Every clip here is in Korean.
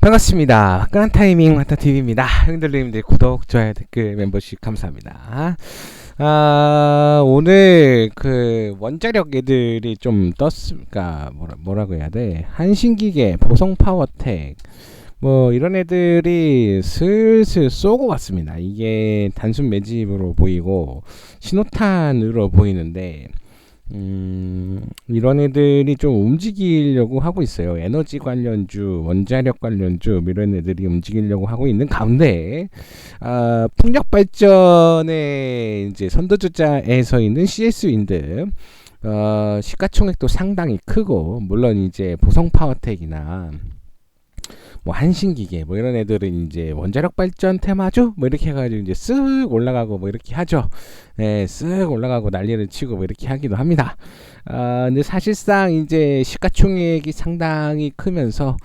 반갑습니다. 화끈한 타이밍 화타TV입니다. 형들님들 구독, 좋아요, 댓글, 멤버십 감사합니다. 오늘 그 원자력 애들이 좀 떴으니까 뭐라고 해야 돼? 한신기계, 보성파워텍 뭐 이런 애들이 슬슬 쏘고 갔습니다. 이게 단순 매집으로 보이고 신호탄으로 보이는데 이런 애들이 좀 움직이려고 하고 있어요. 에너지 관련주, 원자력 관련주 이런 애들이 움직이려고 하고 있는 가운데 풍력 발전의 이제 선두주자에서 있는 CS 윈드 시가총액도 상당히 크고, 물론 이제 보성파워텍이나 뭐 한신기계 뭐 이런 애들은 이제 원자력 발전 테마주 뭐 이렇게 해가지고 이제 쓱 올라가고 뭐 이렇게 하죠. 네, 쓱 올라가고 난리를 치고 뭐 이렇게 하기도 합니다. 근데 사실상 이제 시가총액이 상당히 크면서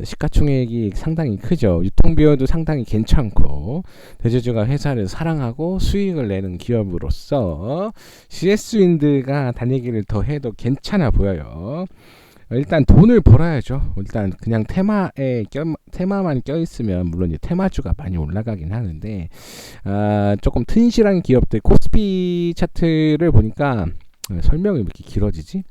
시가총액이 상당히 크죠. 유통비용도 상당히 괜찮고, 대주주가 회사를 사랑하고 수익을 내는 기업으로서 CS윈드가 달리기를 더 해도 괜찮아 보여요. 일단 돈을 벌어야죠. 일단 그냥 테마만 껴있으면 물론 이제 테마주가 많이 올라가긴 하는데, 조금 튼실한 기업들 코스피 차트를 보니까 설명이 왜 이렇게 길어지지?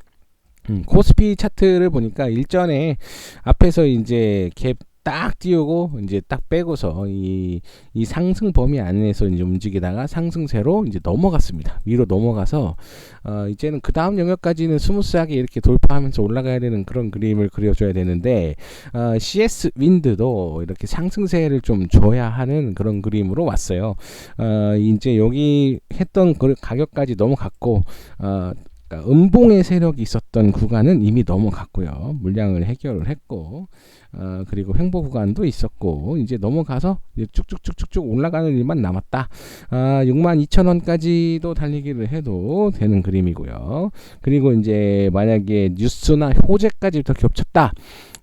코스피 차트를 보니까 일전에 앞에서 이제 갭 딱 띄우고 이제 딱 빼고서 이 상승 범위 안에서 이제 움직이다가 상승세로 이제 넘어갔습니다. 위로 넘어가서 이제는 그 다음 영역까지는 스무스하게 이렇게 돌파하면서 올라가야 되는 그런 그림을 그려줘야 되는데, CS 윈드도 이렇게 상승세를 좀 줘야 하는 그런 그림으로 왔어요. 이제 여기 했던 그 가격까지 넘어갔고, 음봉의 세력이 있었던 구간은 이미 넘어갔고요. 물량을 해결을 했고, 그리고 횡보 구간도 있었고, 이제 넘어가서 이제 쭉쭉쭉쭉 올라가는 일만 남았다. 62,000원까지도 달리기를 해도 되는 그림이고요. 그리고 이제 만약에 뉴스나 호재까지 더 겹쳤다,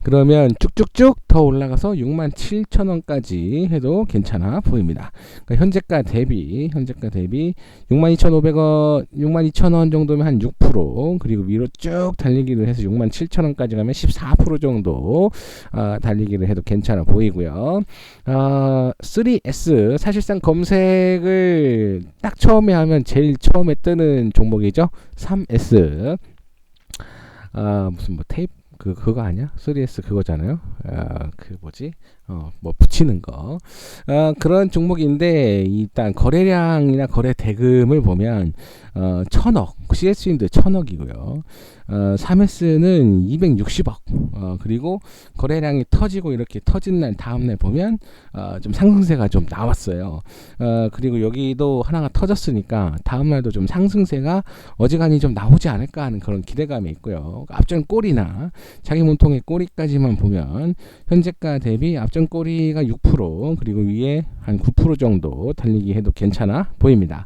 그러면 쭉쭉쭉 더 올라가서 67,000원까지 해도 괜찮아 보입니다. 그러니까 현재가 대비 62,500원, 62,000원 정도면 한 6%, 그리고 위로 쭉 달리기를 해서 67,000원까지 가면 14% 정도 달리기를 해도 괜찮아 보이고요. 3S 사실상 검색을 딱 처음에 하면 제일 처음에 뜨는 종목이죠. 3S 무슨 뭐 테이프 그거 아니야? 3S 그거잖아요. 그 뭐지? 뭐 붙이는 거. 그런 종목인데, 일단 거래량이나 거래 대금을 보면 1,000억, CS윈드 1,000억이고요. 3S는 260억. 그리고 거래량이 터지고 이렇게 터진 날 다음 날 보면 좀 상승세가 좀 나왔어요. 그리고 여기도 하나가 터졌으니까 다음 날도 좀 상승세가 어지간히 좀 나오지 않을까 하는 그런 기대감이 있고요. 앞전 꼬리나 자기 몸통의 꼬리까지만 보면 현재가 대비 앞전 꼬리가 6%, 그리고 위에 한 9% 정도 달리기 해도 괜찮아 보입니다.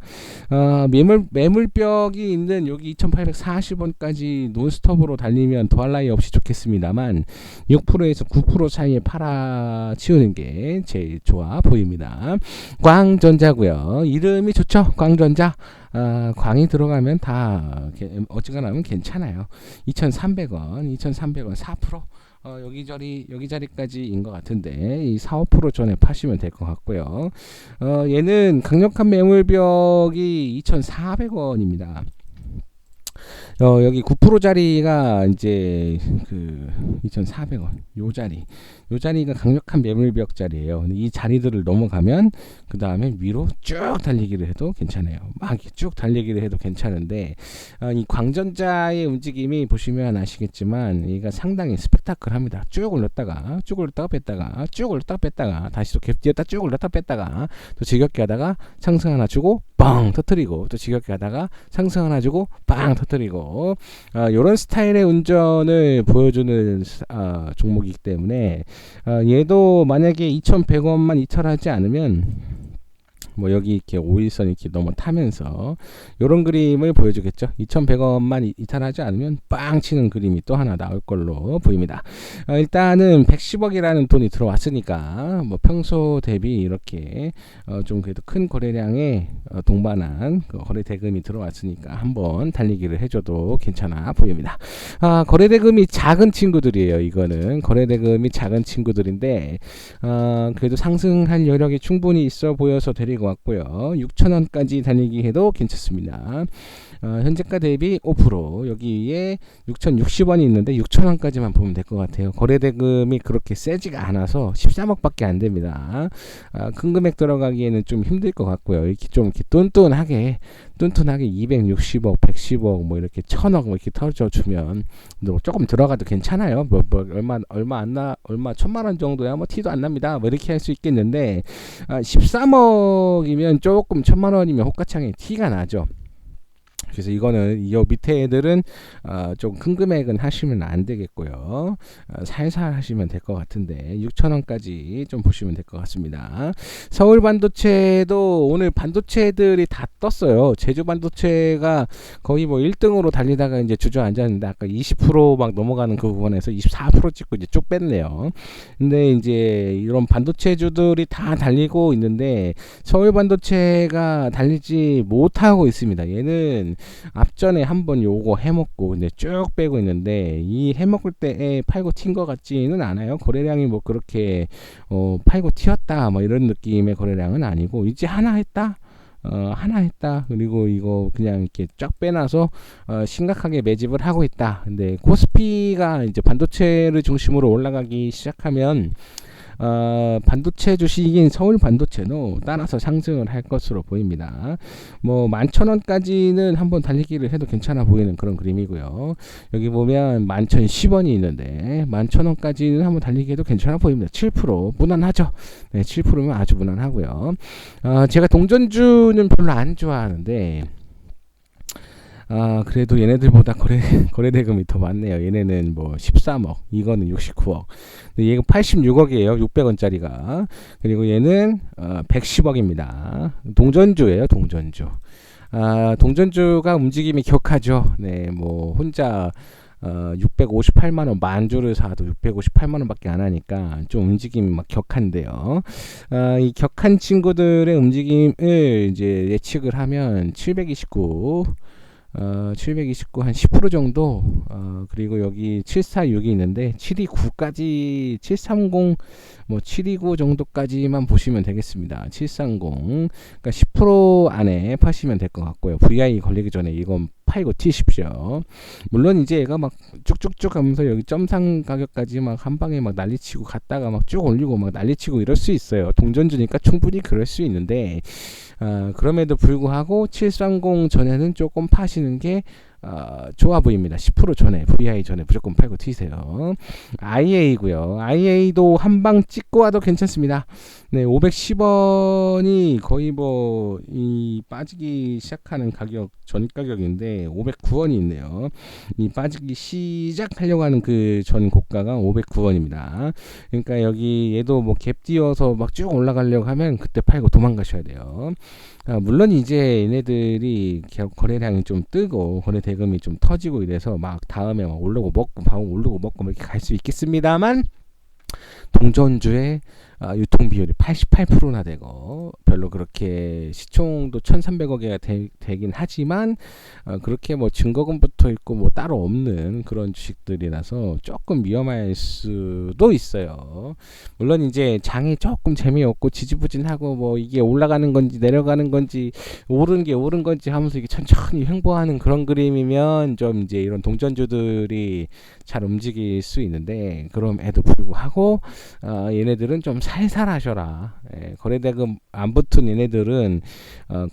매물벽이 있는 여기 2,840원까지 논스톱으로 달리면 더할 나위 없이 좋겠습니다만 6%에서 9% 사이에 팔아 치우는 게 제일 좋아 보입니다. 광전자고요. 이름이 좋죠. 광전자. 광이 들어가면 다 어지간하면 괜찮아요. 2,300원 4%. 여기 자리까지인 것 같은데 이 4~5% 전에 파시면 될 것 같고요. 얘는 강력한 매물벽이 2,400원입니다. 여기 9%짜리가 이제 그 2,400원 요 자리가 강력한 매물벽 자리예요. 이 자리들을 넘어가면 그 다음에 위로 쭉 달리기를 해도 괜찮아요. 막 쭉 달리기를 해도 괜찮은데, 이 광전자의 움직임이 보시면 아시겠지만 얘가 상당히 스펙타클합니다. 쭉 올렸다가 뺐다가 쭉 올렸다가 뺐다가 다시 또 갭 뒤었다 쭉 올렸다 뺐다가 또 지겹게 하다가 상승 하나 주고 빵 터뜨리고, 또 지겹게 하다가 상승 하나 주고 빵 터뜨리고, 이런 스타일의 운전을 보여주는 종목이기 때문에 얘도 만약에 2,100원만 이탈하지 않으면 뭐 여기 이렇게 5일선 이렇게 넘어 타면서 이런 그림을 보여주겠죠. 2,100원만 이탈하지 않으면 빵 치는 그림이 또 하나 나올 걸로 보입니다. 일단은 110억이라는 돈이 들어왔으니까 뭐 평소 대비 이렇게 좀 그래도 큰 거래량에 동반한 그 거래 대금이 들어왔으니까 한번 달리기를 해줘도 괜찮아 보입니다. 거래 대금이 작은 친구들이에요. 이거는 거래 대금이 작은 친구들인데 그래도 상승할 여력이 충분히 있어 보여서 데리고 왔고요. 6,000원까지 달리기 해도 괜찮습니다. 현재가 대비 5%, 여기에 6,060원이 있는데 6,000원까지만 보면 될 것 같아요. 거래 대금이 그렇게 세지가 않아서 13억밖에 안 됩니다. 큰 금액 들어가기에는 좀 힘들 것 같고요. 이렇게 좀 이렇게 뚠뚠하게 260억, 110억, 뭐 이렇게 1,000억 뭐 이렇게 터져주면 조금 들어가도 괜찮아요. 얼마 1,000만 원 정도야 뭐 티도 안 납니다. 뭐 이렇게 할 수 있겠는데 13억이면 조금 1,000만 원이면 호가창에 티가 나죠. 그래서 이거는 이 밑에 애들은 좀 큰 금액은 하시면 안 되겠고요. 살살 하시면 될 것 같은데 6,000원까지 좀 보시면 될 것 같습니다. 서울 반도체도 오늘 반도체들이 다 떴어요. 제주 반도체가 거의 뭐 1등으로 달리다가 이제 주저앉았는데 아까 20% 넘어가는 그 부분에서 24% 찍고 이제 쭉 뺐네요. 근데 이제 이런 반도체주들이 다 달리고 있는데 서울 반도체가 달리지 못하고 있습니다. 얘는 앞전에 한번 요거 해먹고 근데 쭉 빼고 있는데 이 해먹을 때에 팔고 튄 것 같지는 않아요. 거래량이 뭐 그렇게 팔고 튀었다 뭐 이런 느낌의 거래량은 아니고 이제 하나 했다 그리고 이거 그냥 이렇게 쫙 빼놔서 심각하게 매집을 하고 있다. 근데 코스피가 이제 반도체를 중심으로 올라가기 시작하면 반도체 주식인 서울 반도체도 따라서 상승을 할 것으로 보입니다. 뭐 11,000원까지는 한번 달리기를 해도 괜찮아 보이는 그런 그림이고요. 여기 보면 11,010원이 있는데 11,000원까지는 한번 달리기 해도 괜찮아 보입니다. 7% 무난하죠. 네, 7%면 아주 무난하고요. 제가 동전주는 별로 안 좋아하는데 그래도 얘네들보다 거래 대금이 더 많네요. 얘네는 뭐 13억, 이거는 69억. 근데 얘가 86억이에요. 600원짜리가. 그리고 얘는 110억입니다. 동전주예요, 동전주. 동전주가 움직임이 격하죠. 네, 뭐 혼자 658만원 만주를 사도 658만원 밖에 안 하니까 좀 움직임이 막 격한데요. 이 격한 친구들의 움직임을 이제 예측을 하면 729 한 10% 정도, 그리고 여기 746이 있는데 729까지 730 뭐 729 정도까지만 보시면 되겠습니다. 730 그러니까 10% 안에 파시면 될 것 같고요. VI 걸리기 전에 이건 팔고 튀십시오. 물론 이제 얘가 막 쭉쭉쭉 하면서 여기 점상 가격까지 막 한 방에 막 난리치고 갔다가 막 쭉 올리고 막 난리치고 이럴 수 있어요. 동전주니까 충분히 그럴 수 있는데 그럼에도 불구하고 730 전에는 조금 파시는 게 좋아 보입니다. 10% 전에, VI 전에 무조건 팔고 튀세요. IA고요. IA도 한 방 찍고 와도 괜찮습니다. 네, 510원이 거의 뭐 이 빠지기 시작하는 가격 전 가격인데 509원이 있네요. 이 빠지기 시작하려고 하는 그 전 고가가 509원입니다. 그러니까 여기 얘도 뭐 갭 띄워서 막 쭉 올라가려고 하면 그때 팔고 도망가셔야 돼요. 물론 이제 얘네들이 거래량이 좀 뜨고 거래 대금이 좀 터지고 이래서 막 다음에 막 오르고 먹고 바로 오르고 먹고 이렇게 갈 수 있겠습니다만 동전주의 유통 비율이 88%나 되고 별로 그렇게 시총도 1,300억이 되긴 하지만 그렇게 뭐 증거금 붙어 있고 뭐 따로 없는 그런 주식들이라서 조금 위험할 수도 있어요. 물론 이제 장이 조금 재미없고 지지부진하고 뭐 이게 올라가는 건지 내려가는 건지 오른 게 오른 건지 하면서 이게 천천히 횡보하는 그런 그림이면 좀 이제 이런 동전주들이 잘 움직일 수 있는데 그럼에도 불구하고 얘네들은 좀 살살 하셔라. 거래대금 안 붙은 얘네들은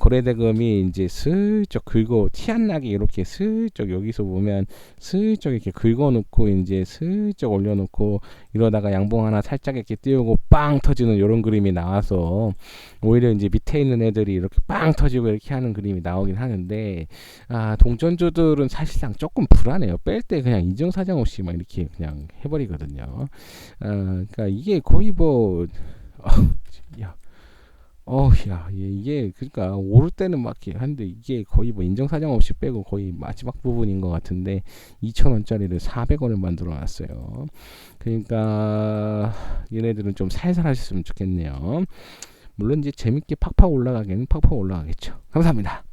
거래대금이 이제 슬쩍 긁어 티 안 나게 이렇게 슬쩍 여기서 보면 슬쩍 이렇게 긁어놓고 이제 슬쩍 올려놓고 이러다가 양봉 하나 살짝 이렇게 띄우고 빵 터지는 이런 그림이 나와서 오히려 이제 밑에 있는 애들이 이렇게 빵 터지고 이렇게 하는 그림이 나오긴 하는데 동전주들은 사실상 조금 불안해요. 뺄 때 그냥 인정사정 없이 막 이렇게 그냥 해버리거든요. 그러니까 이게 거의 뭐 야, 야, 이게 그러니까 오를 때는 막 이렇게 한데 이게 거의 뭐 인정사정 없이 빼고 거의 마지막 부분인 것 같은데 2,000원짜리를 400원을 만들어 놨어요. 그러니까 얘네들은 좀 살살 하셨으면 좋겠네요. 물론 이제 재밌게 팍팍 올라가긴 팍팍 올라가겠죠. 감사합니다.